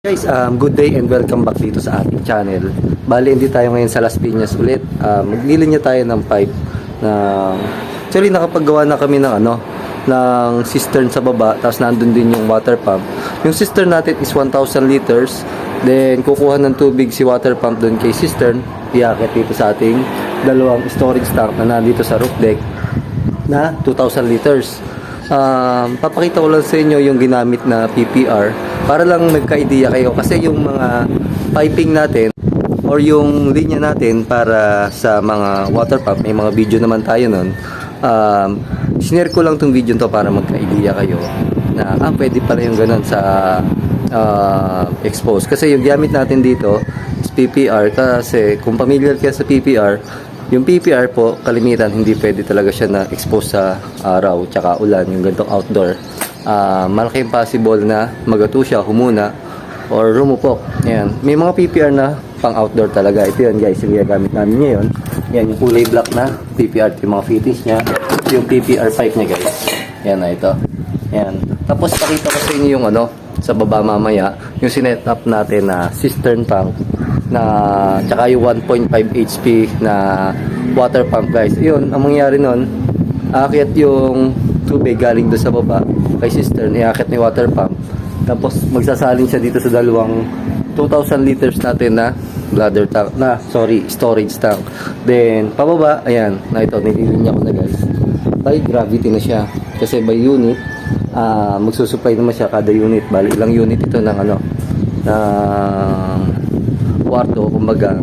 Guys, good day and welcome back dito sa ating channel. Bali, hindi tayo ngayon sa Las Piñas ulit. Maglilinya tayo ng pipe na actually nakapaggawa na kami ng ng cistern sa baba, tapos nandun din yung water pump. Yung cistern natin is 1,000 liters. Then kukuha ng tubig si water pump dun kay cistern, iakit dito sa ating dalawang storage tank na nandito sa roof deck na 2,000 liters. Papakita ko lang sa inyo yung ginamit na PPR para lang magka-idea kayo, kasi yung mga piping natin or yung linya natin para sa mga water pump, may mga video naman tayo nun. Sinare ko lang tong video to para magka-idea kayo na pwede pala yung ganun sa expose, kasi yung gamit natin dito is PPR. Kasi kung familiar kayo sa PPR, yung PPR po, kalimitan hindi pwede talaga siya na-expose sa araw tsaka ulan, yung ganitong outdoor. Malaking possible na magato siya, humuna, or rumupok. Ayan. May mga PPR na pang outdoor talaga. Ito yun guys, yung gamit namin ngayon. Yan, yung kulay black na PPR, yung mga fittings niya. Yung PPR pipe niya guys. Yan na ito. Yan. Tapos pakita ko sa inyo yung sa baba mamaya, yung sinet up natin na cistern tank na tsaka yung 1.5 HP na water pump guys. Yun, ang mangyari nun, aakyat yung tubig galing doon sa baba kay cistern, iaakit ni water pump, tapos magsasalin siya dito sa dalawang 2,000 liters natin na bladder tank, storage tank. Then pababa, ayan, na ito, nililinya ko na guys, by gravity na siya, kasi by unit, magsusupply naman siya kada unit. Bali ilang unit ito ng kwarto, kumbaga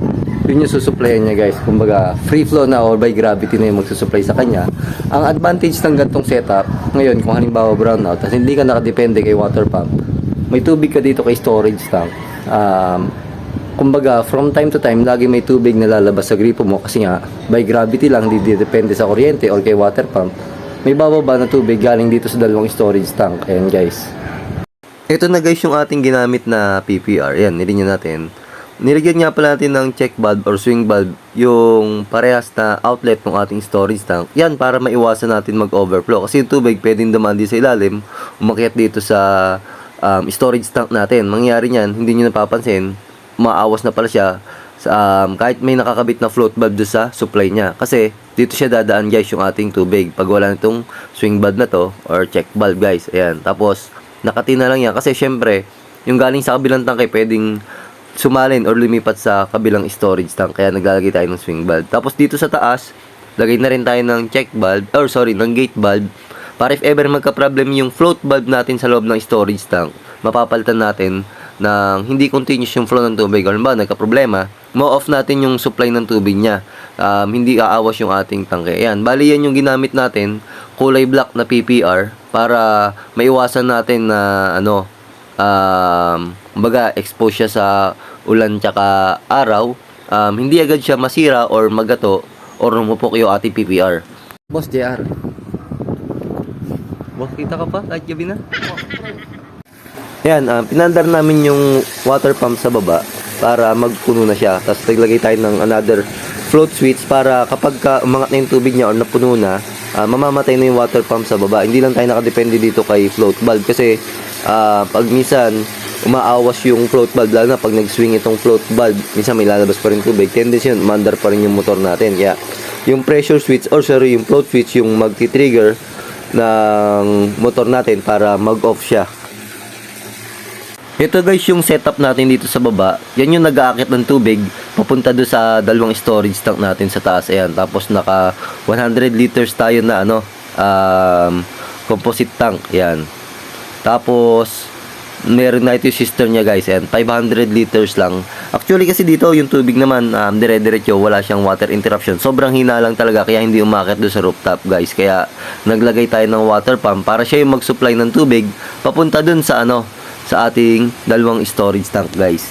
yun yung susupplyan niya guys. Kumbaga free flow na or by gravity na yung magsusupply sa kanya. Ang advantage ng gantong setup ngayon, kung halimbawa brownout at hindi ka nakadepende kay water pump, may tubig ka dito kay storage tank. Kumbaga from time to time lagi may tubig na lalabas sa gripo mo, kasi nga by gravity lang, hindi depende sa kuryente or kay water pump. May bababa na tubig galing dito sa dalawang storage tank. Ayan guys, ito na guys yung ating ginamit na PPR. Ayan, nilinya natin. Nilagyan nga pala natin ng check valve or swing valve yung parehas na outlet ng ating storage tank. Yan, para maiwasan natin mag-overflow. Kasi yung tubig pwedeng dumandi sa ilalim, umakyat dito sa storage tank natin. Mangyayari niyan, hindi nyo napapansin, maawas na pala siya kahit may nakakabit na float valve doon sa supply niya. Kasi dito siya dadaan guys yung ating tubig pag wala nitong swing valve na to or check valve guys. Ayan, tapos nakatina lang yan kasi syempre yung galing sa kabilang tangke pwedeng sumalin or lumipat sa kabilang storage tank, kaya naglalagay tayo ng swing valve. Tapos dito sa taas, lagay na rin tayo ng check valve, ng gate valve, para if ever magka-problem yung float valve natin sa loob ng storage tank, mapapalitan natin ng hindi continuous yung flow ng tubig, or ba nagka-problema, mo-off natin yung supply ng tubig niya. Hindi aawas yung ating tangke. Ayan, bali yan yung ginamit natin, kulay black na PPR, para maiwasan natin na kumbaga expose siya sa ulan tsaka araw, hindi agad siya masira or magato or rumupok yung ating PPR. Boss JR, boss, kita ka pa kahit gabi na? Yan, pinandar namin yung water pump sa baba para magpuno na siya. Tapos naglagay tayo ng another float switch para kapag umangat na yung tubig niya or napuno na, mamamatay na yung water pump sa baba. Hindi lang tayo nakadepende dito kay float valve, kasi pag minsan umaawas yung float valve, lalo na pag nag-swing itong float valve, minsan may lalabas pa rin tubig, tendency yun, mandar pa rin yung motor natin. Kaya yung pressure switch yung float switch yung magti-trigger ng motor natin para mag-off siya. Ito guys yung setup natin dito sa baba. Yan yung nag-aakit ng tubig papunta doon sa dalawang storage tank natin sa taas. Ayan, tapos naka 100 liters tayo na composite tank. Ayan. Tapos meron na ito yung cistern niya guys, and 500 liters lang. Actually kasi dito yung tubig naman dire-diretso, wala siyang water interruption. Sobrang hina lang talaga, kaya hindi umakyat doon sa rooftop guys. Kaya naglagay tayo ng water pump para siya yung mag-supply ng tubig papunta doon sa sa ating dalawang storage tank guys.